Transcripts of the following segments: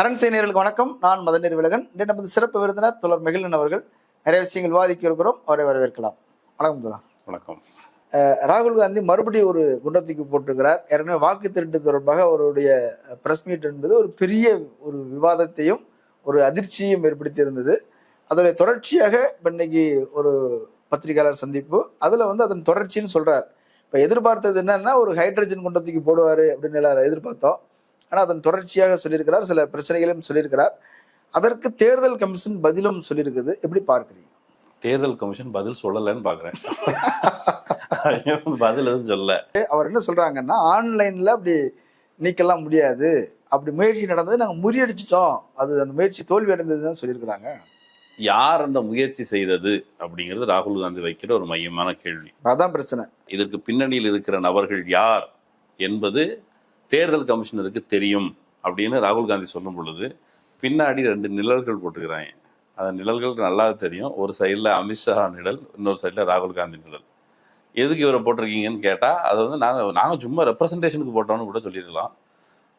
அரண்சை நேயர்களுக்கு வணக்கம். நான் மதன் விலகன். இன்று நமது சிறப்பு விருந்தினர் தோழர் மகிழன் அவர்கள். நிறைய விஷயங்கள் விவாதிக்க இருக்கிறோம், அவரை வரவேற்கலாம். வணக்கம் தோழா. வணக்கம். ராகுல் காந்தி மறுபடியும் ஒரு குண்டத்துக்கு போட்டிருக்கிறார். ஏற்கனவே வாக்கு திருட்டு தொடர்பாக அவருடைய பிரஸ் மீட் என்பது ஒரு பெரிய ஒரு விவாதத்தையும் ஒரு அதிர்ச்சியையும் ஏற்படுத்தி இருந்தது. அதோடைய தொடர்ச்சியாக இன்னைக்கு ஒரு பத்திரிகையாளர் சந்திப்பு, அதுல அதன் தொடர்ச்சின்னு சொல்றார். இப்ப எதிர்பார்த்தது என்னன்னா ஒரு ஹைட்ரஜன் குண்டத்துக்கு போடுவாரு அப்படின்னு எல்லாரும் எதிர்பார்த்தோம். ஆனால் அதன் தொடர்ச்சியாக சொல்லியிருக்கிறார், சில பிரச்சனைகளையும் சொல்லியிருக்கிறார். அதற்கு தேர்தல் கமிஷன் பதிலும் சொல்லியிருக்குது. எப்படி பார்க்குறீங்க? தேர்தல் கமிஷன் பதில் சொல்லலைன்னு பார்க்குறேன். பதில் எதுவும் சொல்ல. அவர் என்ன சொல்றாங்கன்னா, ஆன்லைன்ல அப்படி நீக்கலாம் முடியாது, அப்படி முயற்சி நடந்தது, நாங்கள் முறியடிச்சிட்டோம், அது அந்த முயற்சி தோல்வி அடைந்ததுன்னு சொல்லியிருக்கிறாங்க. யார் அந்த முயற்சி செய்தது அப்படிங்கிறது ராகுல் காந்தி வைக்கிற ஒரு மையமான கேள்வி. அதான் பிரச்சனை. இதற்கு பின்னணியில் இருக்கிற நபர்கள் யார் என்பது தேர்தல் கமிஷனருக்கு தெரியும் அப்படின்னு ராகுல் காந்தி சொல்லும் பொழுது பின்னாடி 2 நிழல்கள் போட்டுக்கிறாங்க. அந்த நிழல்களுக்கு நல்லா தெரியும். ஒரு சைடில் அமித்ஷா நிழல், இன்னொரு சைடில் ராகுல் காந்தி நிழல். எதுக்கு இவரை போட்டிருக்கீங்கன்னு கேட்டால் அது நாங்கள் சும்மா ரெப்ரசன்டேஷனுக்கு போட்டோம்னு கூட சொல்லியிருக்கலாம்.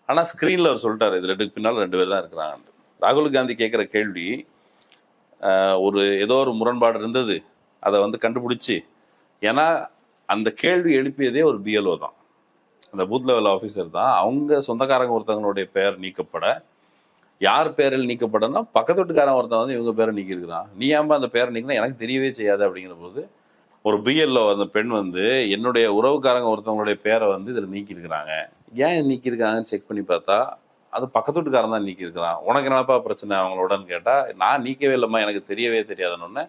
ஆனால் ஸ்க்ரீனில் அவர் சொல்லிட்டார், இது 2க்கு பின்னால் 2 பேர் தான் இருக்கிறாங்க. ராகுல் காந்தி கேட்குற கேள்வி, ஏதோ ஒரு முரண்பாடு இருந்தது, அதை கண்டுபிடிச்சி, ஏன்னா அந்த கேள்வி எழுப்பியதே ஒரு பிஎல்ஓ தான், அந்த பூத் லெவல் ஆஃபீஸர் தான். அவங்க சொந்தக்காரங்க ஒருத்தவங்களுடைய பெயர் நீக்கப்பட, யார் பேரில் நீக்கப்படனா பக்கத்து வீட்டுக்காரன் ஒருத்தன் இவங்க பேரை நீக்கியிருக்கிறான், நீ ஏன்பா அந்த பேரை நீக்கினா எனக்கு தெரியவே செய்யாது அப்படிங்கிற போது ஒரு பிஎல்ஓ அந்த பெண் என்னுடைய உறவுக்காரங்க ஒருத்தவங்களுடைய பேரை இதில் நீக்கியிருக்கிறாங்க, ஏன் நீக்கியிருக்காங்கன்னு செக் பண்ணி பார்த்தா அது பக்கத்து வீட்டுக்காரன் தான் நீக்கியிருக்கிறான், உனக்கு என்னப்பா பிரச்சனை அவங்களோடன்னு கேட்டால் நான் நீக்கவே இல்லைம்மா, எனக்கு தெரியவே தெரியாதுன்னு.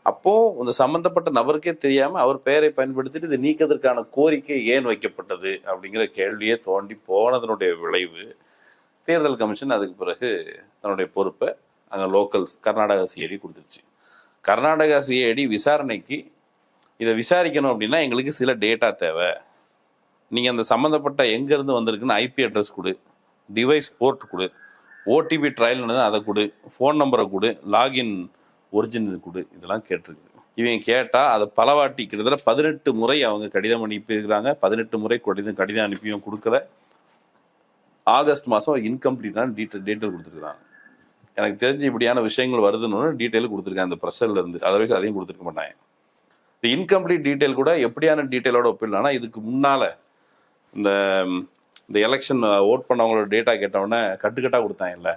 அப்போ இந்த சம்பந்தப்பட்ட நபருக்கே தெரியாம அவர் பெயரை பயன்படுத்திட்டு இது நீக்கிறதுக்கான கோரிக்கை ஏன் வைக்கப்பட்டது அப்படிங்கிற கேள்வியே தோண்டி போனதனுடைய விளைவு தேர்தல் கமிஷன் அதுக்கு பிறகு தன்னுடைய பொறுப்பை அங்கே லோக்கல்ஸ் கர்நாடகா சிஐடி கொடுத்துருச்சு. கர்நாடகா சிஐடி விசாரணைக்கு இதை விசாரிக்கணும் அப்படின்னா எங்களுக்கு சில டேட்டா தேவை, நீங்கள் அந்த சம்மந்தப்பட்ட எங்கேருந்து வந்திருக்குன்னு ஐபி அட்ரஸ் கொடு, டிவைஸ் போர்ட் கொடு, ஓடிபி ட்ரையல் அதை கொடு, ஃபோன் நம்பரை கொடு, லாகின் ஒரிஜினல் கொடு, இதெல்லாம் கேட்டிருக்கு. இவங்க கேட்டால் அதை பலவாட்டி கிட்டத்தட்ட 18 முறை அவங்க கடிதம் அனுப்பியிருக்கிறாங்க. 18 முறை கடிதம் அனுப்பியும் கொடுக்கல. ஆகஸ்ட் மாதம் இன்கம்ப்ளீட்டான டீட்டெயில் கொடுத்துருக்குறாங்க. எனக்கு தெரிஞ்சு இப்படியான விஷயங்கள் வருதுன்னு டீட்டெயில் கொடுத்துருக்காங்க அந்த ப்ரெஷர்ல இருந்து, அதர்வைஸ் அதையும் கொடுத்துருக்க மாட்டாங்க. இந்த இன்கம்ப்ளீட் டீட்டெயில் கூட எப்படியான டீட்டெயிலோட ஒப்பிடலாம்னா, இதுக்கு முன்னால இந்த எலெக்ஷன் ஓட் பண்ணவங்களோட டேட்டா கேட்டவுடனே கட்டுக்கட்டாக கொடுத்தாங்கல்ல,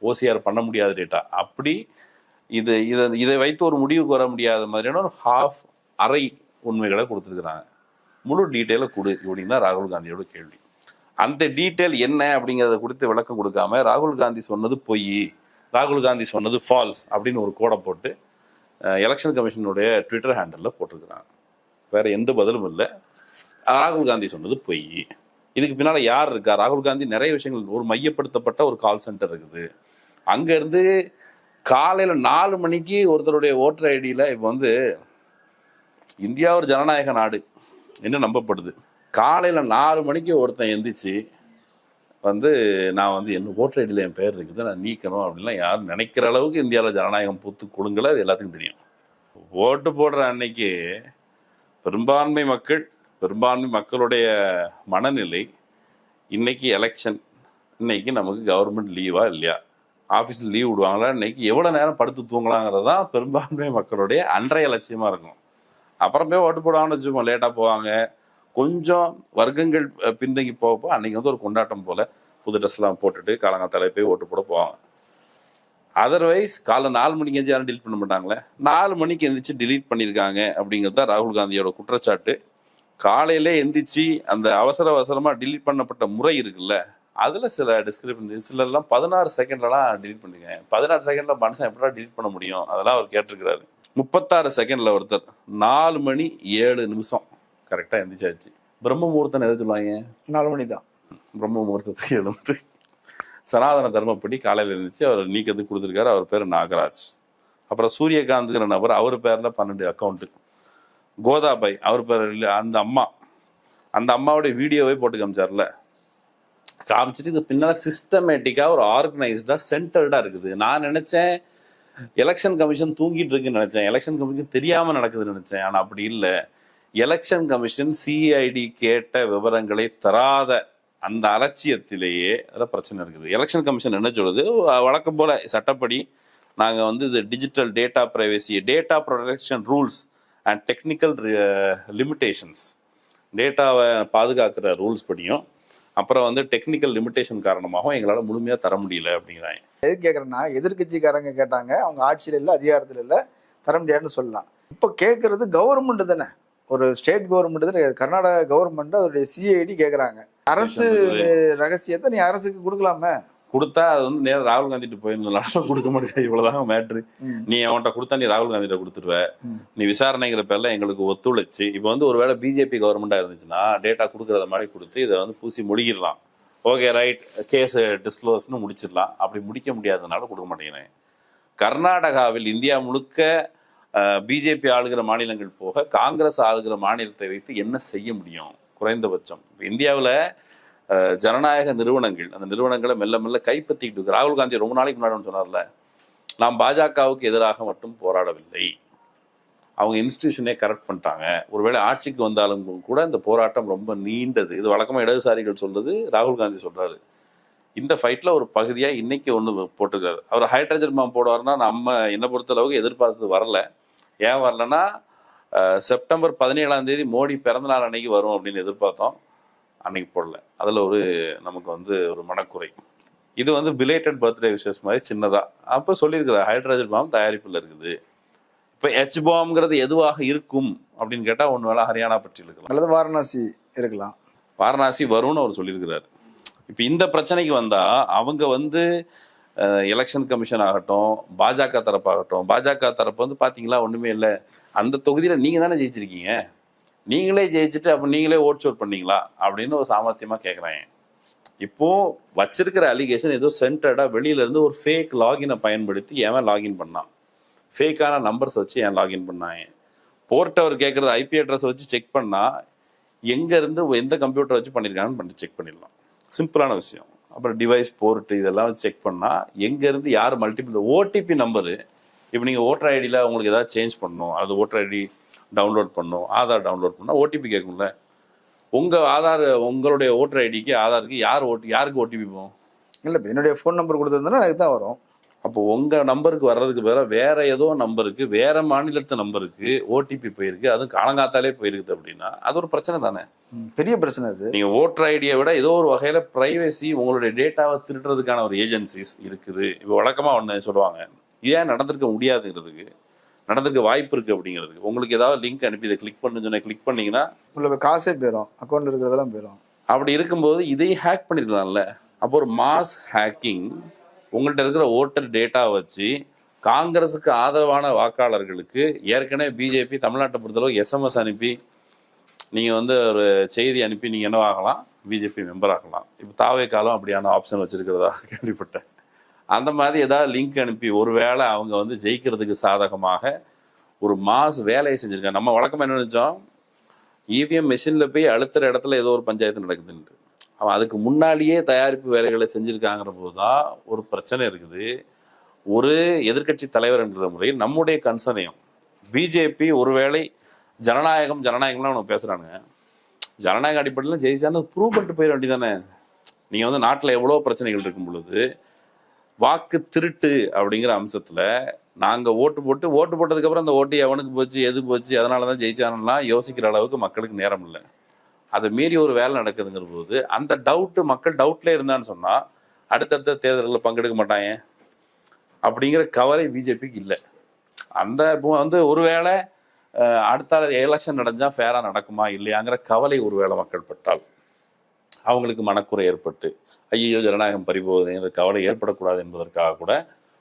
ஓசிஆர் பண்ண முடியாத டேட்டா, அப்படி இதை வைத்து ஒரு முடிவுக்கு வர முடியாத மாதிரியான ஒரு அரை உண்மைகளை கொடுத்துருக்குறாங்க. முழு டீட்டெயிலை கொடு இப்படின்னு தான் ராகுல் காந்தியோட கேள்வி. அந்த டீட்டெயில் என்ன அப்படிங்கிறத குறித்து விளக்கம் கொடுக்காம ராகுல் காந்தி சொன்னது பொய், ராகுல் காந்தி சொன்னது ஃபால்ஸ் அப்படின்னு ஒரு கோடை போட்டு எலெக்ஷன் கமிஷனுடைய ட்விட்டர் ஹேண்டலில் போட்டிருக்கிறாங்க. வேற எந்த பதிலும் இல்லை, ராகுல் காந்தி சொன்னது பொய். இதுக்கு பின்னால் யார் இருக்கா? ராகுல் காந்தி நிறைய விஷயங்கள், ஒரு மையப்படுத்தப்பட்ட ஒரு கால் சென்டர் இருக்குது, அங்கேருந்து காலையில் 4 மணிக்கு ஒருத்தருடைய ஓட்டர் ஐடியில் இப்போ இந்தியா ஒரு ஜனநாயக நாடு என்ன நம்பப்படுது. காலையில் 4 மணிக்கு ஒருத்தன் எந்திரிச்சு நான் என்ன ஓட்டர் ஐடியில் என் பேர் இருக்குது, நான் நீக்கணும் அப்படின்லாம் யாரும் நினைக்கிற அளவுக்கு இந்தியாவில் ஜனநாயகம் பூத்து கொடுங்கல, அது எல்லாத்துக்கும் தெரியும். ஓட்டு போடுற அன்னைக்கு பெரும்பான்மை மக்களுடைய மனநிலை, இன்னைக்கு எலெக்ஷன், இன்னைக்கு நமக்கு கவர்மெண்ட் லீவா இல்லையா, ஆஃபீஸில் லீவ் விடுவாங்களா, இன்னைக்கு எவ்வளோ நேரம் படுத்து தூங்கலாங்கிறது தான் பெரும்பான்மை மக்களுடைய அன்றைய லட்சியமாக இருக்கும். அப்புறம் போய் ஓட்டு போடுவாங்கன்னு வச்சுக்கோங்க, லேட்டாக போவாங்க, கொஞ்சம் வர்க்கங்கள் பின்தங்கி போகப்போ அன்னைக்கு ஒரு கொண்டாட்டம் போல் புது ட்ரெஸ்லாம் போட்டுட்டு காலங்காத்தால போய் ஓட்டு போட போவாங்க. அதர்வைஸ் காலைல 4 மணிக்கு எஞ்சி யாரும் டிலீட் பண்ண மாட்டாங்களே, 4 மணிக்கு எந்திரிச்சு டிலீட் பண்ணியிருக்காங்க அப்படிங்கிறது தான் ராகுல் காந்தியோட குற்றச்சாட்டு. காலையிலே எந்திரிச்சு அந்த அவசரமாக டிலீட் பண்ணப்பட்ட முறை இருக்குல்ல, அதில் சில டிஸ்கிரிப்ஷன், சிலர்லாம் 16 செகண்ட்லாம் டிலீட் பண்ணிருக்கேன். 16 செகண்டில் மனுஷன் எப்படா டிலீட் பண்ண முடியும், அதெல்லாம் அவர் கேட்டிருக்கிறாரு. 36 செகண்டில் ஒருத்தர் 4 மணி 7 நிமிஷம் கரெக்டாக எந்திரிச்சாச்சு. பிரம்ம முகூர்த்தம் எதை சொல்லுவாங்க? 4 மணி தான். பிரம்ம முகூர்த்தத்துக்கு எழுந்து சனாதன தர்மப்படி காலையில் இருந்துச்சு அவர் நீக்கிறதுக்கு கொடுத்துருக்காரு. அவர் பேர் நாகராஜ். அப்புறம் சூரியகாந்த்ங்கிற நபர், அவர் பேரில் 12 அக்கௌண்ட்டு. கோதாபாய் அவர் பேர் இல்லை, அந்த அம்மாவுடைய வீடியோவே போட்டு காமிச்சார்ல, காமிச்சிட்டு இது பின்னால் சிஸ்டமேட்டிக்காக ஒரு ஆர்கனைஸ்டாக சென்டர்டாக இருக்குது. நான் நினச்சேன் எலெக்ஷன் கமிஷன் தூங்கிட்டு இருக்குன்னு நினச்சேன், எலெக்ஷன் கமிஷன் தெரியாமல் நடக்குதுன்னு நினச்சேன். ஆனால் அப்படி இல்லை. எலெக்ஷன் கமிஷன் சிஐடி கேட்ட விவரங்களை தராத அந்த அலட்சியத்திலேயே அதில் பிரச்சனை இருக்குது. எலெக்ஷன் கமிஷன் என்ன சொல்லுது, வழக்கம் போல சட்டப்படி நாங்கள் வந்து இது digital data privacy, data protection rules and technical limitations, டேட்டாவை பாதுகாக்கிற ரூல்ஸ் படியும், அப்புறம் வந்து டெக்னிக்கல் லிமிட்டேஷன் காரணமாகவும் எங்களால் முழுமையாக தர முடியல அப்படிங்கிறாங்க. எது கேட்குறேன்னா, எதிர்கட்சிக்காரங்க கேட்டாங்க, அவங்க ஆட்சியில் இல்லை, அதிகாரத்தில் இல்லை, தர முடியாதுன்னு சொல்லலாம். இப்போ கேட்கறது கவர்மெண்ட் தானே, ஒரு ஸ்டேட் கவர்மெண்ட் தானே, கர்நாடகா கவர்மெண்ட் அதோடைய சிஐடி கேட்குறாங்க. அரசு ரகசியத்தை நீ அரசுக்கு கொடுக்கலாமே. கொடுத்தா அது வந்து நேரம் ராகுல் காந்திட்டு போயிருந்தோம், கொடுக்க மாட்டேங்க, இவ்வளவுதாங்க மேட்ரு. நீ அவன்கிட்ட கொடுத்தா நீ ராகுல் காந்திட்ட கொடுத்துருவ, நீ விசாரணைங்கிற பேர்ல எங்களுக்கு ஒத்துழைச்சு. இப்போ வந்து ஒருவேளை பிஜேபி கவர்மெண்டா இருந்துச்சுன்னா டேட்டா கொடுக்கறத மாதிரி கொடுத்து இதை வந்து பூசி முடிக்கிடலாம். ஓகே ரைட், கேஸ் டிஸ்க்ளோஸ்னு முடிச்சிடலாம். அப்படி முடிக்க முடியாததுனால கொடுக்க மாட்டேங்கிறேன். கர்நாடகாவில் இந்தியா முழுக்க பிஜேபி ஆளுகிற மாநிலங்கள் போக காங்கிரஸ் ஆளுகிற மாநிலத்தை வைத்து என்ன செய்ய முடியும்? குறைந்தபட்சம் இப்போ இந்தியாவில் ஜனநாயக நிறுவனங்கள், அந்த நிறுவனங்களை மெல்ல மெல்ல கைப்பற்றிக்கிட்டு இருக்கு. ராகுல் காந்தி ரொம்ப நாளைக்கு முன்னாடி சொன்னார்ல, நாம் பாஜகவுக்கு எதிராக மட்டும் போராடவில்லை, அவங்க இன்ஸ்டிடியூஷனே கரெக்ட் பண்ணிட்டாங்க. ஒருவேளை ஆட்சிக்கு வந்தாலும் கூட இந்த போராட்டம் ரொம்ப நீண்டது. இது வழக்கமாக இடதுசாரிகள் சொல்றது, ராகுல் காந்தி சொல்றாரு. இந்த ஃபைட்ல ஒரு பகுதியா இன்னைக்கு ஒன்று போட்டிருக்காரு. அவர் ஹைட்ரஜன் பாம்பு போடுவார்னா நம்ம என்னை பொறுத்தளவுக்கு எதிர்பார்த்தது வரல. ஏன் வரலன்னா, செப்டம்பர் 17 மோடி பிறந்தநாள் அன்னைக்கு வரும் அப்படின்னு எதிர்பார்த்தோம், அன்னைக்கு போடல. அதில் ஒரு நமக்கு வந்து ஒரு மனக்குறை. இது வந்து பிலேட்டட் பர்த்டே விஷஸ் மாதிரி சின்னதா அப்போ சொல்லியிருக்கிறார், ஹைட்ரஜன் பாம் தயாரிப்பில் இருக்குது. இப்போ எச் பாம்ங்கிறது எதுவாக இருக்கும் அப்படின்னு கேட்டால் ஒன்று வேளை ஹரியானா பற்றி இருக்கலாம், அல்லது வாரணாசி இருக்கலாம். வாரணாசி வரும்னு அவர் சொல்லியிருக்கிறாரு. இப்போ இந்த பிரச்சனைக்கு வந்தா அவங்க வந்து எலெக்ஷன் கமிஷன் ஆகட்டும், பாஜக தரப்பாகட்டும், பாஜக தரப்பு வந்து பார்த்தீங்களா ஒன்றுமே இல்லை, அந்த தொகுதியில் நீங்கள் தானே ஜெயிச்சிருக்கீங்க, நீங்களே ஜெயிச்சுட்டு அப்போ நீங்களே ஓட் ஷோட் பண்ணீங்களா அப்படின்னு ஒரு சாமர்த்தியமாக கேட்குறாங்க. இப்போ வச்சிருக்கிற அலிகேஷன் ஏதோ சென்டர்டாக வெளியிலேருந்து ஒரு ஃபேக் லாகினை பயன்படுத்தி ஏன் லாகின் பண்ணான், ஃபேக்கான நம்பர்ஸ் வச்சு ஏன் லாகின் பண்ணாங்க. போர்ட் அவர் கேட்குறது ஐபி அட்ரஸ் வச்சு செக் பண்ணால் எங்கேருந்து எந்த கம்ப்யூட்டர் வச்சு பண்ணியிருக்காங்கன்னு பண்ணி செக் பண்ணிடலாம், சிம்பிளான விஷயம். அப்புறம் டிவைஸ் போர்ட்டு இதெல்லாம் செக் பண்ணால் எங்கேருந்து யார் மல்டிபிள் ஓடிபி நம்பரு. இப்போ நீங்கள் ஓட்டர் ஐடியில் உங்களுக்கு ஏதாவது சேஞ்ச் பண்ணணும், அது ஓட்டர் ஐடி டவுன்லோட் பண்ணணும், ஆதார் டவுன்லோட் பண்ணால் ஓடிபி கேட்கும்ல. உங்கள் ஆதார், உங்களுடைய ஓட்டர் ஐடிக்கு ஆதாருக்கு யாருக்கு ஓடிபி போகும்? இல்லை, இப்போ என்னுடைய ஃபோன் நம்பர் கொடுத்துருந்தோன்னா எனக்கு தான் வரும். அப்போ உங்கள் நம்பருக்கு வர்றதுக்கு பதிலாக வேற ஏதோ நம்பருக்கு, வேற மாநிலத்து நம்பருக்கு ஓடிபி போயிருக்கு, அதுவும் காலங்காத்தாலே போயிருக்குது அப்படின்னா அது ஒரு பிரச்சனை தானே, பெரிய பிரச்சனை. அது நீங்கள் ஓட்டர் ஐடியை விட ஏதோ ஒரு வகையில் ப்ரைவசி, உங்களுடைய டேட்டாவை திருடுறதுக்கான ஒரு ஏஜென்சிஸ் இருக்குது. இப்போ வழக்கமாக ஒன்று சொல்லுவாங்க, ஏன் நடந்திருக்க முடியாதுங்கிறதுக்கு, நடந்திருக்க வாய்ப்பு இருக்குது அப்படிங்கிறதுக்கு. உங்களுக்கு ஏதாவது லிங்க் அனுப்பி இதை கிளிக் பண்ணு சொன்ன கிளிக் பண்ணிங்கன்னா உங்களுக்கு காசே போயிடும், அக்கௌண்ட்டில் இருக்கிறதெல்லாம் போயிடும். அப்படி இருக்கும்போது இதையும் ஹேக் பண்ணிருக்கலாம்ல. அப்போ ஒரு மாஸ் ஹேக்கிங், உங்கள்கிட்ட இருக்கிற ஓட்டர் டேட்டா வச்சு காங்கிரஸுக்கு ஆதரவான வாக்காளர்களுக்கு ஏற்கனவே பிஜேபி தமிழ்நாட்டை பொறுத்தளவு எஸ்எம்எஸ் அனுப்பி நீங்கள் வந்து ஒரு செய்தி அனுப்பி நீங்கள் என்ன ஆகலாம், பிஜேபி மெம்பர் ஆகலாம். இப்போ தாவே காலம் அப்படியான ஆப்ஷன் வச்சுருக்கிறதா கேள்விப்பட்டேன். அந்த மாதிரி ஏதாவது லிங்க் அனுப்பி ஒருவேளை அவங்க வந்து ஜெயிக்கிறதுக்கு சாதகமாக ஒரு மாஸ் வேலையை செஞ்சுருக்காங்க. நம்ம வழக்கமாக என்ன நினச்சோம், இவிஎம் மெஷினில் போய் அழுத்துற இடத்துல ஏதோ ஒரு பஞ்சாயத்து நடக்குதுன்ட்டு. அவன் அதுக்கு முன்னாடியே தயாரிப்பு வேலைகளை செஞ்சுருக்காங்கிற போது தான் ஒரு பிரச்சனை இருக்குது. ஒரு எதிர்கட்சி தலைவர் என்ற முறையில் நம்முடைய கன்சர்னையும் பிஜேபி ஒருவேளை ஜனநாயகம்லாம் அவனுக்கு பேசுகிறானுங்க, ஜனநாயக அடிப்படையில் ஜெயிச்சான்னு ப்ரூவ் பண்ணிட்டு போயிட வேண்டியதானே. நீங்கள் வந்து நாட்டில் எவ்வளோ பிரச்சனைகள் இருக்கும் பொழுது வாக்கு திருட்டு அப்படிங்கிற அம்சத்தில் நாங்கள் ஓட்டு போட்டதுக்கப்புறம் அந்த ஓட்டு எவனுக்கு போச்சு, எது போச்சு, அதனால தான் ஜெயிச்சானுலாம் யோசிக்கிற அளவுக்கு மக்களுக்கு நேரம் இல்லை. அதை மீறி ஒரு வேலை நடக்குதுங்கிற போது அந்த டவுட்டு, மக்கள் டவுட்லேயே இருந்தான்னு சொன்னால் அடுத்தடுத்த தேர்தலில் பங்கெடுக்க மாட்டாங்க அப்படிங்கிற கவலை பிஜேபிக்கு இல்லை. அந்த இப்போ வந்து ஒருவேளை அடுத்த எலெக்ஷன் நடந்தால் ஃபேராக நடக்குமா இல்லையாங்கிற கவலை ஒருவேளை மக்கள் பட்டால் அவங்களுக்கு மனக்குறை ஏற்பட்டு ஐயோ ஜனநாயகம் பறிபோகுதுங்கிற கவலை ஏற்படக்கூடாது என்பதற்காக கூட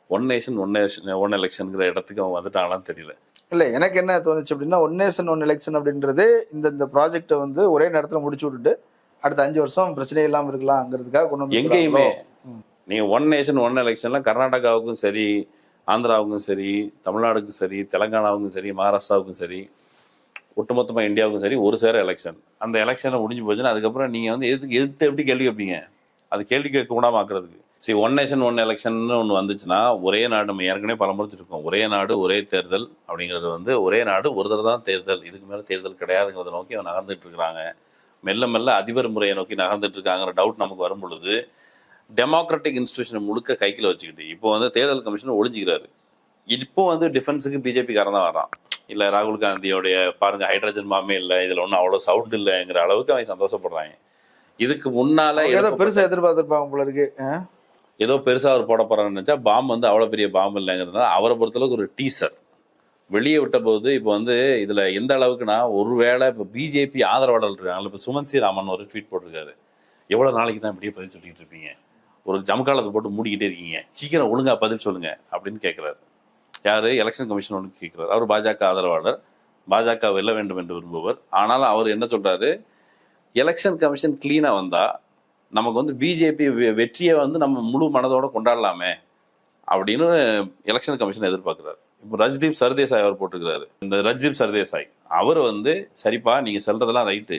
ஒன் நேஷன் ஒன் எலெக்ஷனுங்கிற இடத்துக்கு அவங்க வந்துட்டாங்களான்னு தெரியல. இல்லை, எனக்கு என்ன தோணுச்சு அப்படின்னா, ஒன் நேஷன் ஒன் எலெக்ஷன் அப்படின்றது இந்த ப்ராஜெக்டை வந்து ஒரே நேரத்தில் முடிச்சு விட்டுட்டு அடுத்த 5 வருஷம் பிரச்சனை இல்லாமல் இருக்கலாம்ங்கிறதுக்காக கொண்டு வந்து எங்கேயுமே நீங்கள் ஒன் நேஷன் ஒன் எலெக்ஷன்லாம் கர்நாடகாவுக்கும் சரி, ஆந்திராவுக்கும் சரி, தமிழ்நாடுக்கும் சரி, தெலங்கானாவுக்கும் சரி, மகாராஷ்டிராவுக்கும் சரி, ஒட்டுமொத்தமாக இந்தியாவுக்கும் சரி ஒரு சேர எலெக்ஷன். அந்த எலெக்ஷனை முடிஞ்சு போச்சுன்னா அதுக்கப்புறம் நீங்கள் வந்து எதிர்த்து எப்படி கேள்வி கேட்பீங்க? அது கேள்வி கேட்க கூடாம ஆக்குறதுக்கு சரி ஒன் நேஷன் ஒன் எலெக்ஷன் ஒன்று வந்துச்சுன்னா, ஒரே நாடு, நம்ம ஏற்கனவே பலமுறைச்சிருக்கோம், ஒரே நாடு ஒரே தேர்தல் அப்படிங்கிறது வந்து ஒரே நாடு ஒரு தடவை தான் தேர்தல், இதுக்கு மேலே தேர்தல் கிடையாதுங்கிறத நோக்கி அவன் நகர்ந்துட்டு இருக்கிறாங்க. மெல்ல மெல்ல அதிபர் முறையை நோக்கி நகர்ந்துட்டு இருக்காங்கிற டவுட் நமக்கு வரும் பொழுது டெமோக்ராட்டிக் இன்ஸ்டிடியூஷனை முழுக்க கைக்கில் வச்சுக்கிட்டு இப்போ வந்து தேர்தல் கமிஷன் ஒழிஞ்சிக்கிறாரு. இப்போ வந்து டிஃபென்ஸுக்கு பிஜேபி காரன் தான் வரான். இல்லை ராகுல் காந்தியோடைய பாருங்க ஹைட்ரஜன் பாம்பே இல்லை, இதில் ஒன்றும் அவ்வளோ சவுண்ட் இல்லைங்கிற அளவுக்கு அவங்க சந்தோஷப்படுறாங்க. இதுக்கு முன்னால ஏதோ பெருசா எதிர்பார்த்திருப்பாங்க போல இருக்கு. ஏதோ பெருசா அவர் போட போறான்னு நினைச்சா பாம்பு வந்து அவ்வளோ பெரிய பாம்பு இல்லைங்கிறதுனால அவரை பொறுத்தளவுக்கு ஒரு டீசர் வெளியே விட்ட போது இப்போ வந்து இதுல எந்த அளவுக்குன்னா, ஒருவேளை இப்போ பிஜேபி ஆதரவாளர்கள் இருக்காங்க. இப்போ சுமன் சி ராமன் ஒரு ட்வீட் போட்டிருக்காரு, எவ்வளவு நாளைக்கு தான் இப்படியே பதில் சொல்லிட்டு இருப்பீங்க, ஒரு ஜமக்காலத்தை போட்டு மூடிக்கிட்டே இருக்கீங்க, சீக்கிரம் ஒழுங்கா பதில் சொல்லுங்க அப்படின்னு கேட்கிறாரு. யாரு? எலெக்ஷன் கமிஷன் ஒன்று கேட்கிறார். அவர் பாஜக ஆதரவாளர், பாஜக வெல்ல வேண்டும் என்று விரும்புவர். ஆனாலும் அவர் என்ன சொல்றாரு, எலெக்ஷன் கமிஷன் கிளீனா வந்தா நமக்கு வந்து பிஜேபி வெற்றியை வந்து நம்ம முழு மனதோட கொண்டாடலாமே அப்படின்னு எலெக்ஷன் கமிஷன் எதிர்பார்க்கிறார். இப்போ ரஜ்தீப் சர்தேசாய் அவர் போட்டிருக்கிறாரு. இந்த ரஜ்தீப் சர்தேசாய் அவர் வந்து சரிப்பா நீங்க சொல்றதெல்லாம் ரைட்டு,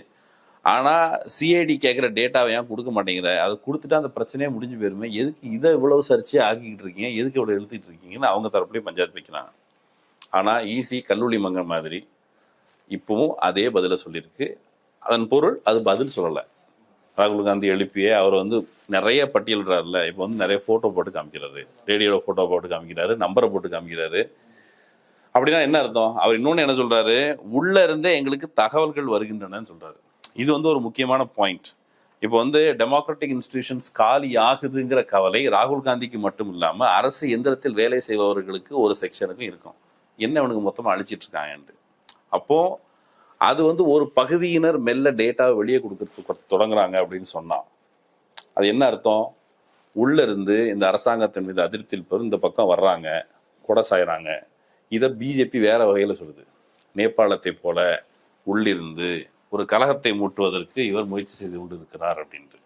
ஆனா சிஐடி கேட்குற டேட்டாவை ஏன் கொடுக்க மாட்டேங்கிற, அதை கொடுத்துட்டா அந்த பிரச்சனையே முடிஞ்சு போயிருமே, எதுக்கு இதை இவ்வளவு சர்ச்சையை ஆக்கிக்கிட்டு இருக்கீங்க, எதுக்கு இவ்வளவு எழுதிட்டு இருக்கீங்கன்னு அவங்க தரப்புலேயே பஞ்சாயத்து வைக்கிறாங்க. ஆனா ஈசி கல்லூரி மங்கல் மாதிரி இப்பவும் அதே பதில சொல்லியிருக்கு. அதன் பொருள் அது பதில் சொல்லலை. ராகுல் காந்தி எழுப்பியே அவர் வந்து நிறைய பட்டியலிடுறாருல, இப்போ வந்து நிறைய ஃபோட்டோ போட்டு காமிக்கிறாரு, ரேடியோவில் ஃபோட்டோ போட்டு காமிக்கிறாரு, நம்பரை போட்டு காமிக்கிறாரு. அப்படின்னா என்ன அர்த்தம்? அவர் இன்னொன்று என்ன சொல்றாரு, உள்ள இருந்தே எங்களுக்கு தகவல்கள் வருகின்றனன்னு சொல்றாரு. இது வந்து ஒரு முக்கியமான பாயிண்ட். இப்போ வந்து டெமோக்ராட்டிக் இன்ஸ்டிடியூஷன்ஸ் காலி ஆகுதுங்கிற கவலை ராகுல் காந்திக்கு மட்டும் இல்லாமல் அரசு எந்திரத்தில் வேலை செய்பவர்களுக்கு ஒரு செக்ஷனுக்கும் இருக்கும். என்ன அவனுக்கு மொத்தமாக அழிச்சிட்டு இருக்காங்கன்ட்டு. அப்போ அது வந்து ஒரு பகுதியினர் மெல்ல டேட்டாவை வெளியே கொடுக்கறதுக்கு தொடங்குறாங்க அப்படின்னு சொன்னா அது என்ன அர்த்தம்? உள்ள இருந்து இந்த அரசாங்கத்தின் மீது அதிருப்தியில் பெறும் இந்த பக்கம் வர்றாங்க, கொடை சாயிறாங்க. இதை பிஜேபி வேற வகையில சொல்லுது. நேபாளத்தை போல உள்ளிருந்து ஒரு கலகத்தை மூட்டுவதற்கு இவர் முயற்சி செய்து கொண்டு இருக்கிறார் அப்படின்ட்டு.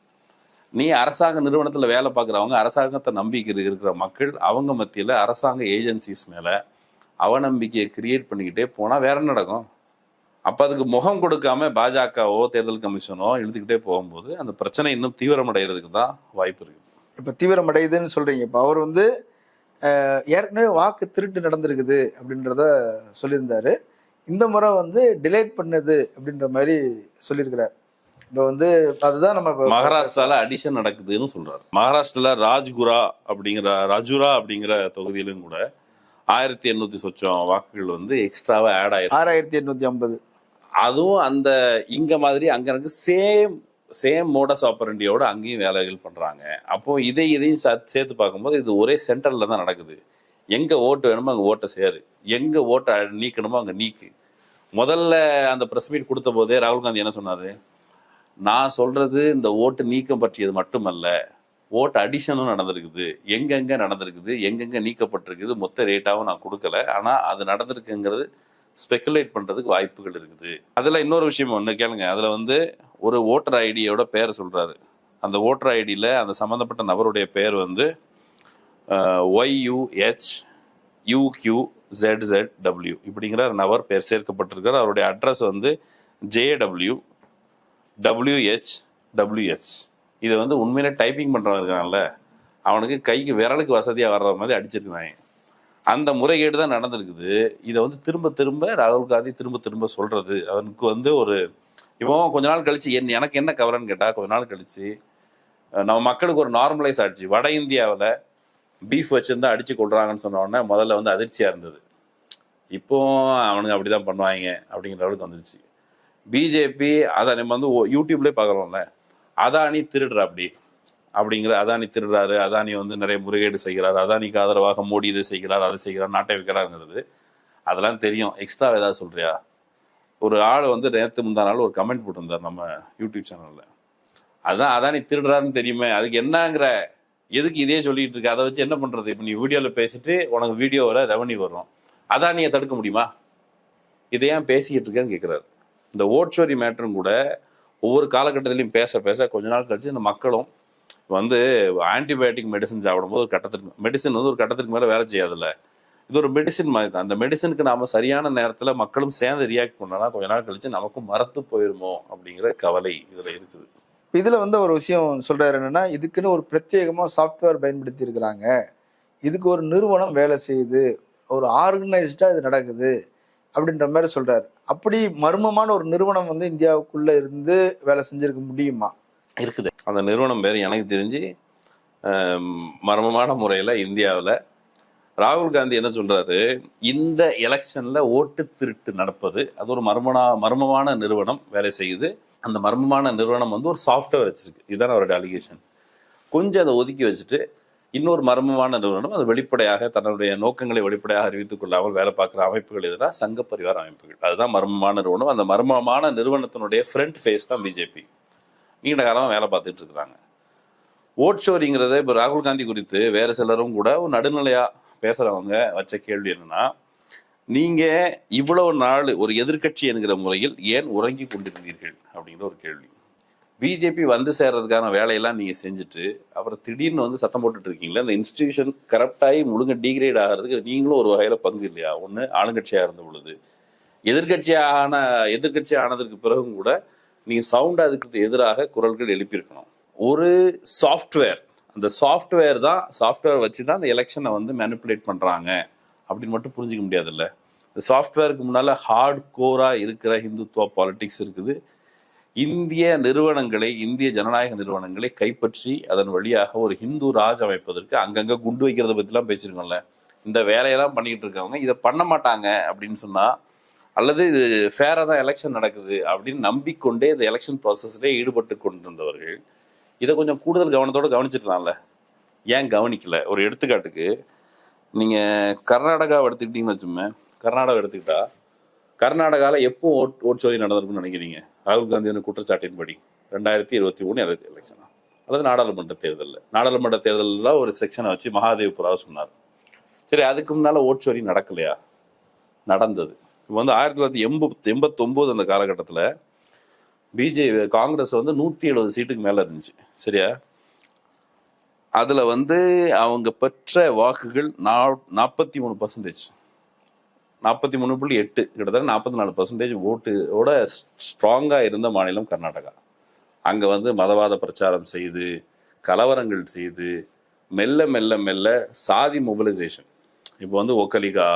நீ அரசாங்க நிறுவனத்துல வேலை பார்க்குறவங்க, அரசாங்கத்தை நம்பிக்கை இருக்கிற மக்கள், அவங்க மத்தியில அரசாங்க ஏஜென்சிஸ் மேல அவநம்பிக்கையை கிரியேட் பண்ணிக்கிட்டே போனா வேற என்ன நடக்கும்? அப்ப அதுக்கு முகம் கொடுக்காம பாஜகவோ தேர்தல் கமிஷனோ இழுத்துக்கிட்டே போகும்போது அந்த பிரச்சனை இன்னும் தீவிரமடைகிறதுக்கு தான் வாய்ப்பு இருக்குது. இப்ப தீவிரமடையுதுன்னு சொல்றீங்க. இப்ப அவர் வந்து ஏற்கனவே வாக்கு திருட்டு நடந்திருக்குது அப்படின்றத சொல்லியிருந்தாரு. இந்த முறை வந்து டிலேட் பண்ணது அப்படின்ற மாதிரி சொல்லியிருக்கிறார். இப்போ வந்து அதுதான் நம்ம மகாராஷ்டிரால அடிஷன் நடக்குதுன்னு சொல்றாரு. மகாராஷ்டிரால ராஜுரா அப்படிங்கிற தொகுதியிலும் கூட 1800 சொச்சம் வாக்குகள் வந்து எக்ஸ்ட்ராவா ஆட் ஆயிருக்கு. 6850. அதுவும் அந்த இங்க மாதிரி அங்க இருக்கு சேம் மோடஸ் ஆப்பரண்டியோட அங்கேயும் வேலைகள் பண்றாங்க. அப்போ இதையும் சேர்த்து பார்க்கும்போது இது ஒரே சென்டர்ல தான் நடக்குது. எங்க ஓட்டு வேணுமோ அங்க ஓட்டை சேரு, எங்க ஓட்டை நீக்கணுமோ அங்க நீக்கு. முதல்ல அந்த பிரஸ் மீட் கொடுத்த போதே ராகுல் காந்தி என்ன சொன்னாரு, நான் சொல்றது இந்த ஓட்டு நீக்கம் பற்றியது மட்டுமல்ல, ஓட்டு அடிஷனும் நடந்திருக்குது, எங்கெங்க நடந்திருக்குது, எங்கெங்க நீக்கப்பட்டிருக்குது, மொத்த ரேட்டாவும் நான் கொடுக்கல, ஆனா அது நடந்திருக்குங்கிறது ஸ்பெகுலேட் பண்றதுக்கு வாய்ப்புகள் இருக்குது. அதுல இன்னொரு விஷயம் ஒண்ணு கேளுங்க. அதுல வந்து ஒரு ஓட்டர் ஐடியோட பேரை சொல்றாரு. அந்த ஓட்டர் ஐடியில அந்த சம்பந்தப்பட்ட நபருடைய பேர் வந்து YUHUQZZW இப்படிங்கிற நபர் பேர் சேர்க்கப்பட்டிருக்கார். அவருடைய அட்ரஸ் வந்து JWWHWH. இதை வந்து உண்மையிலே டைப்பிங் பண்றவங்க இருக்காங்கல்ல, அவனுக்கு கைக்கு விரலுக்கு வசதியா வர்ற மாதிரி அடிச்சிருக்காங்க. அந்த முறைகேடு தான் நடந்திருக்குது. இதை வந்து திரும்ப திரும்ப ராகுல் காந்தி திரும்ப சொல்றது அவனுக்கு வந்து ஒரு இப்போ கொஞ்ச நாள் கழிச்சு எனக்கு என்ன கவலைன்னு கேட்டா, கொஞ்ச நாள் கழிச்சு நம்ம மக்களுக்கு ஒரு நார்மலைஸ் ஆயிடுச்சு. வட இந்தியாவில் பீஃப் வச்சிருந்தா அடிச்சு கொள்றாங்கன்னு சொன்ன உடனே முதல்ல வந்து அதிர்ச்சியா இருந்தது. இப்போ அவனுக்கு அப்படிதான் பண்ணுவாங்க அப்படிங்கிற அளவுக்கு வந்துருச்சு. பிஜேபி அதை நம்ம வந்து யூடியூப்லேயே பார்க்குறோம்ல, அதானி திருடுற அப்படிங்கிற அதானி திருடுறாரு, அதானி வந்து நிறைய முறைகேடு செய்கிறார், அதானிக்கு ஆதரவாக மோடி இதை செய்கிறார், அதை செய்கிறார், நாட்டை வைக்கிறாங்கிறது அதெல்லாம் தெரியும். எக்ஸ்ட்ரா ஏதாவது சொல்றியா? ஒரு ஆள் வந்து நேற்று முந்தா நாள் ஒரு கமெண்ட் போட்டிருந்தார் நம்ம யூடியூப் சேனல்ல, அதான் அதானி திருடுறாருன்னு தெரியுமே, அதுக்கு என்னங்கிற, எதுக்கு இதே சொல்லிட்டு இருக்க, அதை வச்சு என்ன பண்றது? இப்போ நீ வீடியோவில் பேசிட்டு உனக்கு வீடியோவில் ரெவன்யூ வரும், அதானியை தடுக்க முடியுமா? இதை ஏன் பேசிக்கிட்டு இருக்கேன்னு கேட்குறாரு. இந்த ஓட்சோரி மேட்டரும் கூட ஒவ்வொரு காலகட்டத்திலையும் பேச கொஞ்ச நாள் கழிச்சு இந்த மக்களும் வந்து ஆன்டிபயோட்டிக் மெடிசன் சாப்பிடும்போது ஒரு கட்டத்திற்கு மெடிசன் வந்து ஒரு கட்டத்திற்கு மேலே வேலை செய்யாதுல்ல, இது ஒரு மெடிசின் மாதிரி தான். அந்த மெடிசனுக்கு நாம சரியான நேரத்தில் மக்களும் சேர்ந்து ரியாக்ட் பண்ணோம்னா கொஞ்ச நாள் கழிச்சு நமக்கும் மறத்து போயிருமோ அப்படிங்கிற கவலை இதுல இருக்குது. இதுல வந்து ஒரு விஷயம் சொல்றாரு என்னன்னா, இதுக்குன்னு ஒரு பிரத்யேகமா சாஃப்ட்வேர் பயன்படுத்தி இருக்கிறாங்க, இதுக்கு ஒரு நிறுவனம் வேலை செய்யுது, ஒரு ஆர்கனைஸ்டா இது நடக்குது, அப்படின்ற மாதிரி சொல்றாரு. அப்படி மர்மமான ஒரு நிறுவனம் வந்து இந்தியாவுக்குள்ள இருந்து வேலை செஞ்சிருக்க முடியுமா? இருக்குது. அந்த நிறுவனம் பேர் எனக்கு தெரிஞ்சு மர்மமான முறையில் இந்தியாவில் ராகுல் காந்தி என்ன சொல்றாரு, இந்த எலெக்ஷன்ல ஓட்டு திருட்டு நடப்பது அது ஒரு மர்மமான நிறுவனம் வேலை செய்யுது. அந்த மர்மமான நிறுவனம் வந்து ஒரு சாஃப்ட்வேர் வச்சிருக்கு. இதுதான் அவருடைய அலிகேஷன். கொஞ்சம் அதை ஒதுக்கி வச்சுட்டு இன்னொரு மர்மமான நிறுவனம் அது வெளிப்படையாக தன்னுடைய நோக்கங்களை வெளிப்படையாக அறிவித்துக் கொள்ளாமல் வேலை பார்க்குற அமைப்புகள் எதிராக சங்க பரிவார அமைப்புகள், அதுதான் மர்மமான நிறுவனம். அந்த மர்மமான நிறுவனத்தினுடைய ஃப்ரண்ட் ஃபேஸ் தான் பிஜேபி. நீண்ட காலமாக வேலை பார்த்துட்டு இருக்கிறாங்க. ஓட் ஷோரிங்கிறத இப்போ ராகுல் காந்தி குறித்து வேறு சிலரும் கூட ஒரு நடுநிலையாக பேசுகிறவங்க வச்ச கேள்வி என்னன்னா, நீங்கள் இவ்வளவு நாள் ஒரு எதிர்கட்சி என்கிற முறையில் ஏன் உறங்கி கொண்டிருந்தீர்கள் அப்படிங்கிற ஒரு கேள்வி. பிஜேபி வந்து சேர்றதுக்கான வேலையெல்லாம் நீங்கள் செஞ்சுட்டு அப்புறம் திடீர்னு வந்து சத்தம் போட்டுட்டு இருக்கீங்களா? அந்த இன்ஸ்டிடியூஷன் கரப்டாகி முழுங்க டீக்ரேட் ஆகிறதுக்கு நீங்களும் ஒரு வகையில் பங்கு இல்லையா? ஒன்று ஆளுங்கட்சியாக இருந்த பொழுது, எதிர்கட்சி ஆனதற்கு பிறகும் கூட நீங்கள் சவுண்ட் அதுக்கு எதிராக குரல்கள் எழுப்பியிருக்கணும். ஒரு சாஃப்ட்வேர், அந்த சாஃப்ட்வேர் வச்சு தான் அந்த எலெக்ஷனை வந்து மேனிப்புலேட் பண்ணுறாங்க அப்படின்னு மட்டும் புரிஞ்சிக்க முடியாதுல்ல. இந்த சாஃப்ட்வேருக்கு முன்னால் ஹார்ட் கோராக இருக்கிற ஹிந்துத்துவா பாலிடிக்ஸ் இருக்குது. இந்திய ஜனநாயக நிறுவனங்களை கைப்பற்றி அதன் வழியாக ஒரு ஹிந்து ராஜ் அமைப்பதற்கு அங்கங்கே குண்டு வைக்கிறத பற்றிலாம் பேசியிருக்கோம்ல. இந்த வேலையெல்லாம் பண்ணிக்கிட்டு இருக்கவங்க இதை பண்ண மாட்டாங்க அப்படின்னு சொன்னால், அல்லது இது ஃபேராக தான் எலெக்ஷன் நடக்குது அப்படின்னு நம்பிக்கொண்டே இந்த எலெக்ஷன் ப்ராசஸ்லேயே ஈடுபட்டு கொண்டிருந்தவர்கள் இதை கொஞ்சம் கூடுதல் கவனத்தோடு கவனிச்சிருக்கலாம்ல. ஏன் கவனிக்கல? ஒரு எடுத்துக்காட்டுக்கு நீங்கள் கர்நாடகாவை எடுத்துக்கிட்டீங்கன்னு வச்சுமே, கர்நாடகா எடுத்துக்கிட்டா கர்நாடகாவில் எப்போ ஓட் சோரி நடந்திருக்குன்னு நினைக்கிறீங்க? ராகுல் காந்தியோட குற்றச்சாட்டின்படி 2023 எலெக்ஷனா அல்லது நாடாளுமன்ற தேர்தலில் தான் ஒரு செக்ஷனை வச்சு மகாதேவ்புராவை சொன்னார். சரி, அதுக்கு முன்னால் ஓட் சோரி நடக்கலையா? நடந்தது. இப்போ வந்து 1989 அந்த காலகட்டத்தில் காங்கிரஸ் வந்து 170 சீட்டுக்கு மேலே இருந்துச்சு. சரியா? அதில் வந்து அவங்க பெற்ற வாக்குகள் 43%, 43.8, கிட்டத்தட்ட 44% ஓட்டோட ஸ்ட்ராங்காக இருந்த மாநிலம் கர்நாடகா. அங்கே வந்து மதவாத பிரச்சாரம் செய்து, கலவரங்கள் செய்து, மெல்ல மெல்ல மெல்ல சாதி மொபிலைசேஷன், இப்போ வந்து ஒக்கலிகா,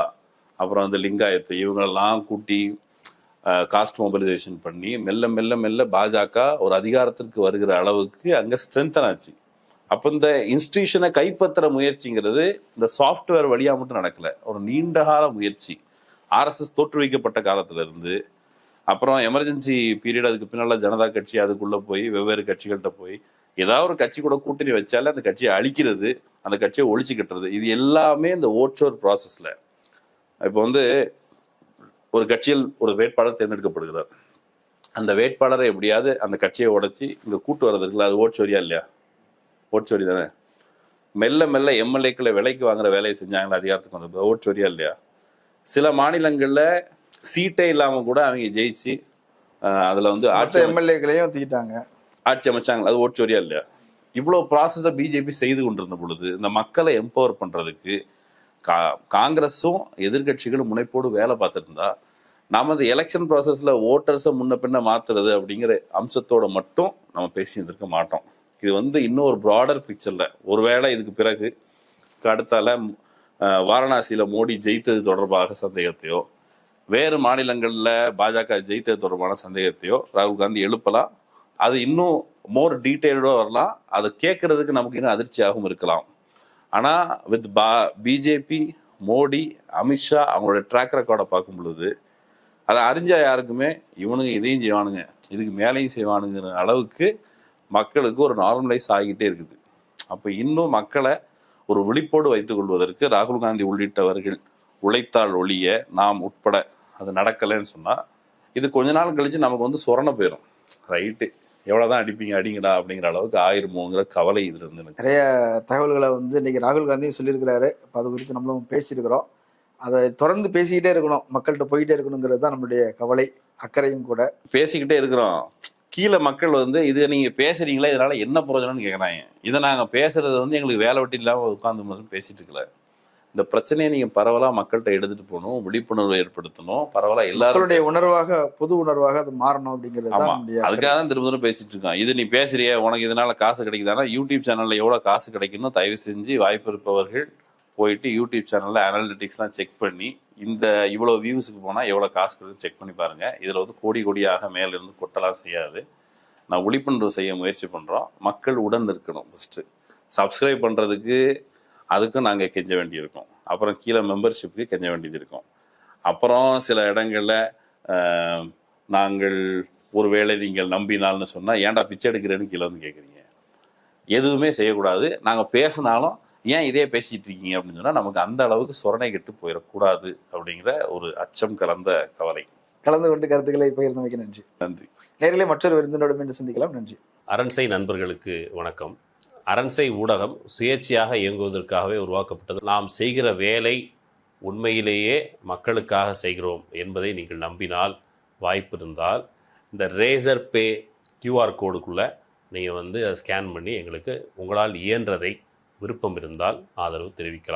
அப்புறம் வந்து லிங்காயத்து, இவங்களெல்லாம் கூட்டி காஸ்ட் மொபிலைசேஷன் பண்ணி மெல்ல மெல்ல மெல்ல பாஜக ஒரு அதிகாரத்திற்கு வருகிற அளவுக்கு அங்கே ஸ்ட்ரென்தன் ஆச்சு. அப்போ இந்த இன்ஸ்டிடியூஷனை கைப்பற்ற முயற்சிங்கிறது இந்த சாஃப்ட்வேர் வழியாக மட்டும் நடக்கலை, ஒரு நீண்டகால முயற்சி. ஆர்எஸ்எஸ் தோற்றுவிக்கப்பட்ட காலத்திலிருந்து அப்புறம் எமர்ஜென்சி பீரியட், அதுக்கு பின்னால் ஜனதா கட்சி அதுக்குள்ளே போய் வெவ்வேறு கட்சிகள்கிட்ட போய் ஏதாவது ஒரு கட்சி கூட கூட்டணி வச்சாலே அந்த கட்சியை அழிக்கிறது, அந்த கட்சியை ஒழிச்சு கட்டுறது, இது எல்லாமே இந்த ஓட்சோர் ப்ராசஸில். இப்போ வந்து ஒரு கட்சியில் ஒரு வேட்பாளர் தேர்ந்தெடுக்கப்படுகிறார். அந்த வேட்பாளரை எப்படியாவது அந்த கட்சியை உடைச்சி இங்கே கூட்டு வர்றதுக்குள்ள அது ஓட்சோரியா இல்லையா? ஓட்சோரி தானே. மெல்ல மெல்ல எம்எல்ஏக்களை விலைக்கு வாங்குற வேலையை செஞ்சாங்களா அதிகாரத்துக்கு வந்தது? ஓட்சோரியா இல்லையா? சில மாநிலங்களில் சீட்டே இல்லாமல் கூட அவங்க ஜெயிச்சு அதில் வந்து எம்எல்ஏக்களையும் தூக்கிட்டாங்க, ஆட்சி அமைச்சாங்களா? அது ஓட்சோரியா இல்லையா? இவ்வளோ ப்ராசஸை பிஜேபி செய்து கொண்டிருந்த பொழுது இந்த மக்களை எம்பவர் பண்ணுறதுக்கு காங்கிரஸும் எதிர்கட்சிகளும் முனைப்போடு வேலை பார்த்துட்டு இருந்தா, நாம் அந்த எலெக்ஷன் ப்ராசஸில் ஓட்டர்ஸை முன்ன பின்ன மாற்றுறது அப்படிங்கிற அம்சத்தோட மட்டும் நம்ம பேசியிருந்திருக்க மாட்டோம். இது வந்து இன்னும் ஒரு ப்ராடர் பிக்சரில், ஒருவேளை இதுக்கு பிறகு அடுத்தால வாரணாசியில் மோடி ஜெயித்தது தொடர்பாக சந்தேகத்தையோ, வேறு மாநிலங்களில் பாஜக ஜெயித்தது தொடர்பான சந்தேகத்தையோ ராகுல் காந்தி எழுப்பலாம். அது இன்னும் மோர் டீட்டெயில்டாக வரலாம். அதை கேட்கறதுக்கு நமக்கு இன்னும் அதிர்ச்சியாகவும் இருக்கலாம். ஆனால் வித் பிஜேபி, மோடி, அமித்ஷா அவங்களோட ட்ராக் ரெக்கார்டை பார்க்கும் பொழுது அதை அறிஞ்ச யாருக்குமே இவனுங்க இதையும் செய்வானுங்க, இதுக்கு மேலேயும் செய்வானுங்கிற அளவுக்கு மக்களுக்கு ஒரு நார்மலைஸ் ஆகிக்கிட்டே இருக்குது. அப்போ இன்னும் மக்களை ஒரு விழிப்போடு வைத்துக் கொள்வதற்கு ராகுல் காந்தி உள்ளிட்டவர்கள் உழைத்தால் ஒழிய நாம் உட்பட அது நடக்கலைன்னு சொன்னால், இது கொஞ்ச நாள் கழிச்சு நமக்கு வந்து சொரண போயிடும். ரைட்டு, எவ்வளோதான் அடிப்பீங்க அடிங்கடா அப்படிங்கிற அளவுக்கு ஆயிருமோங்கிற கவலை இதுல இருந்து நிறைய தகவல்களை வந்து இன்னைக்கு ராகுல் காந்தியும் சொல்லியிருக்கிறாரு. அது குறித்து நம்மளும் பேசியிருக்கிறோம். அதை தொடர்ந்து பேசிக்கிட்டே இருக்கணும், மக்கள்கிட்ட போயிட்டே இருக்கணுங்கிறது தான் நம்மளுடைய கவலை, அக்கறையும் கூட. பேசிக்கிட்டே இருக்கிறோம். கீழே மக்கள் வந்து இது நீங்க பேசுறீங்களா, இதனால என்ன பிரயோஜனம்னு கேட்குறாங்க. இதை நாங்கள் பேசுறது வந்து எங்களுக்கு வேலை வெட்டி இல்லாமல் உட்காந்து பேசிட்டு இருக்கல. இந்த பிரச்சனையை நீங்க பரவலா மக்கள்கிட்ட எடுத்துட்டு போகணும், விழிப்புணர்வு ஏற்படுத்தணும், பரவலா எல்லாருடைய உணர்வாக, புது உணர்வாக அது மாறணும் அப்படிங்கிறது. அதுக்காக தான் திரும்ப பேசிட்டு இருக்கோம். இது நீ பேசுறிய, உனக்கு இதனால காசு கிடைக்குதானா, யூடியூப் சேனல்ல எவ்வளவு காசு கிடைக்கணும், தயவு செஞ்சு வாய்ப்பு இருப்பவர்கள் போயிட்டு யூடியூப் சேனலில் அனாலிட்டிக்ஸ்லாம் செக் பண்ணி இந்த இவ்வளோ வியூஸுக்கு போனால் எவ்வளோ காசு கிடைக்குன்னு செக் பண்ணி பாருங்கள். இதில் வந்து கோடி கோடியாக மேலேருந்து கொட்டலாம் செய்யாது. நான் விழிப்புணர்வு செய்ய முயற்சி பண்ணுறோம். மக்கள் உடன் இருக்கணும். ஃபஸ்ட்டு சப்ஸ்கிரைப் பண்ணுறதுக்கு அதுக்கும் நாங்கள் கெஞ்ச வேண்டியிருக்கோம். அப்புறம் கீழே மெம்பர்ஷிப்புக்கு கெஞ்ச வேண்டியது இருக்கும். அப்புறம் சில இடங்களில் நாங்கள் ஒரு வேளை நீங்கள் நம்பினால்னு சொன்னால் ஏன்டா பிச்சை எடுக்கிறேன்னு கீழே வந்து கேட்குறீங்க. எதுவுமே செய்யக்கூடாது. நாங்கள் பேசினாலும் ஏன் இதே பேசிகிட்டு இருக்கீங்க அப்படின்னு சொன்னால் நமக்கு அந்த அளவுக்கு சொரணை கெட்டு போயிடக்கூடாது அப்படிங்கிற ஒரு அச்சம் கலந்த கவலை. கலந்து கொண்டு கருத்துக்களை பகிர்ந்தமைக்கு நன்றி. நன்றி. நேரிலே மற்றொரு விருந்தினோடு மீண்டும் சந்திக்கலாம். நன்றி. அரண்சை நண்பர்களுக்கு வணக்கம். அரண்சை ஊடகம் சுயேட்சையாக இயங்குவதற்காகவே உருவாக்கப்பட்டது. நாம் செய்கிற வேலை உண்மையிலேயே மக்களுக்காக செய்கிறோம் என்பதை நீங்கள் நம்பினால், வாய்ப்பு இருந்தால் இந்த ரேசர் பே கியூஆர் கோடுக்குள்ளே நீங்கள் வந்து அதை ஸ்கேன் பண்ணி எங்களுக்கு உங்களால் இயன்றதை விருப்பம் இருந்தால் ஆதரவு தெரிவிக்கலாம்.